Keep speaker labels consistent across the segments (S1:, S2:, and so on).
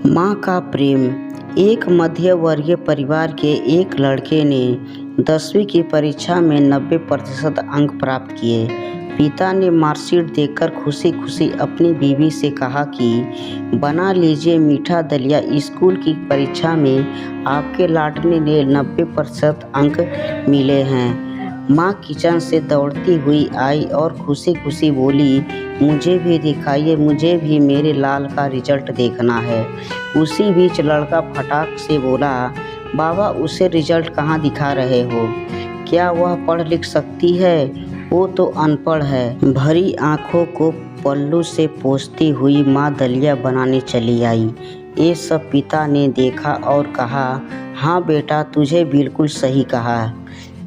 S1: माँ का प्रेम। एक मध्यवर्गीय परिवार के एक लड़के ने 10वीं की परीक्षा में 90% अंक प्राप्त किए। पिता ने मार्कशीट देखकर खुशी खुशी अपनी बीवी से कहा कि बना लीजिए मीठा दलिया, स्कूल की परीक्षा में आपके लाडले ने 90% अंक मिले हैं। माँ किचन से दौड़ती हुई आई और खुशी खुशी बोली, मुझे भी दिखाइए, मुझे भी मेरे लाल का रिजल्ट देखना है। उसी बीच लड़का फटाक से बोला, बाबा उसे रिजल्ट कहाँ दिखा रहे हो? क्या वह पढ़ लिख सकती है? वो तो अनपढ़ है। भरी आंखों को पल्लू से पोंछती हुई माँ दलिया बनाने चली आई। ये सब पिता ने देखा और कहा, हाँ बेटा, तुझे बिल्कुल सही कहा।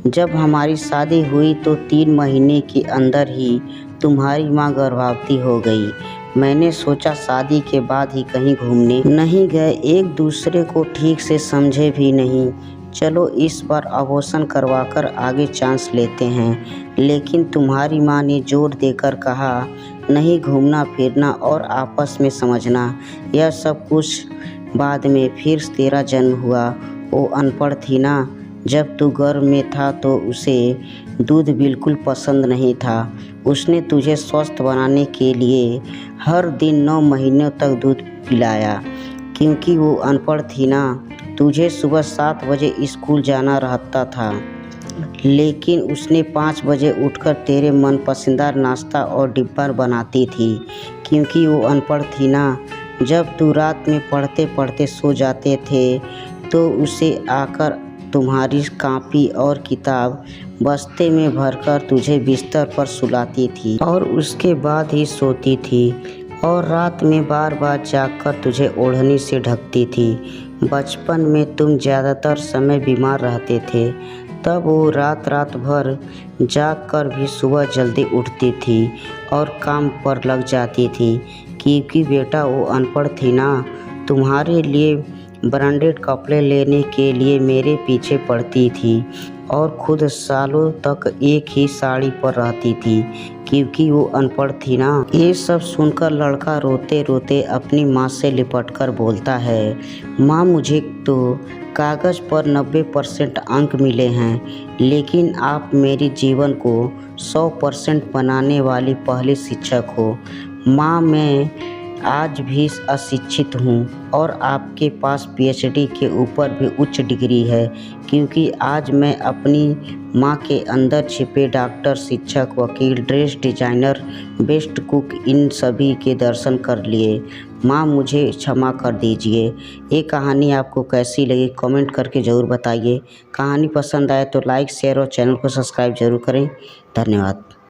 S1: जब हमारी शादी हुई तो 3 महीने के अंदर ही तुम्हारी माँ गर्भवती हो गई। मैंने सोचा शादी के बाद ही कहीं घूमने नहीं गए, एक दूसरे को ठीक से समझे भी नहीं। चलो इस बार अबॉर्शन करवाकर आगे चांस लेते हैं। लेकिन तुम्हारी माँ ने जोर देकर कहा, नहीं, घूमना फिरना और आपस में समझना, यह सब कुछ बाद में। फिर तेरा जन्म हुआ। वो अनपढ़ थी ना, जब तू गर्भ में था तो उसे दूध बिल्कुल पसंद नहीं था। उसने तुझे स्वस्थ बनाने के लिए हर दिन 9 महीनों तक दूध पिलाया। क्योंकि वो अनपढ़ थी ना, तुझे सुबह 7 बजे स्कूल जाना रहता था, लेकिन उसने 5 बजे उठकर तेरे मनपसंदीदा नाश्ता और डिब्बा बनाती थी। क्योंकि वो अनपढ़ थी ना, जब तू रात में पढ़ते पढ़ते सो जाते थे तो उसे आकर तुम्हारी कॉपी और किताब बस्ते में भरकर तुझे बिस्तर पर सुलाती थी और उसके बाद ही सोती थी, और रात में बार बार जागकर तुझे ओढ़नी से ढकती थी। बचपन में तुम ज़्यादातर समय बीमार रहते थे, तब वो रात रात भर जागकर भी सुबह जल्दी उठती थी और काम पर लग जाती थी। क्योंकि बेटा वो अनपढ़ थी ना, तुम्हारे लिए ब्रांडेड कपड़े लेने के लिए मेरे पीछे पड़ती थी और खुद सालों तक एक ही साड़ी पर रहती थी। क्योंकि वो अनपढ़ थी ना। ये सब सुनकर लड़का रोते रोते अपनी माँ से लिपटकर बोलता है, माँ मुझे तो कागज़ पर 90% अंक मिले हैं, लेकिन आप मेरे जीवन को 100% बनाने वाली पहली शिक्षक हो। माँ मैं आज भी अशिक्षित हूँ और आपके पास PhD के ऊपर भी उच्च डिग्री है। क्योंकि आज मैं अपनी माँ के अंदर छिपे डॉक्टर, शिक्षक, वकील, ड्रेस डिजाइनर, बेस्ट कुक, इन सभी के दर्शन कर लिए। माँ मुझे क्षमा कर दीजिए। ये कहानी आपको कैसी लगी कमेंट करके ज़रूर बताइए। कहानी पसंद आए तो लाइक, शेयर और चैनल को सब्सक्राइब जरूर करें। धन्यवाद।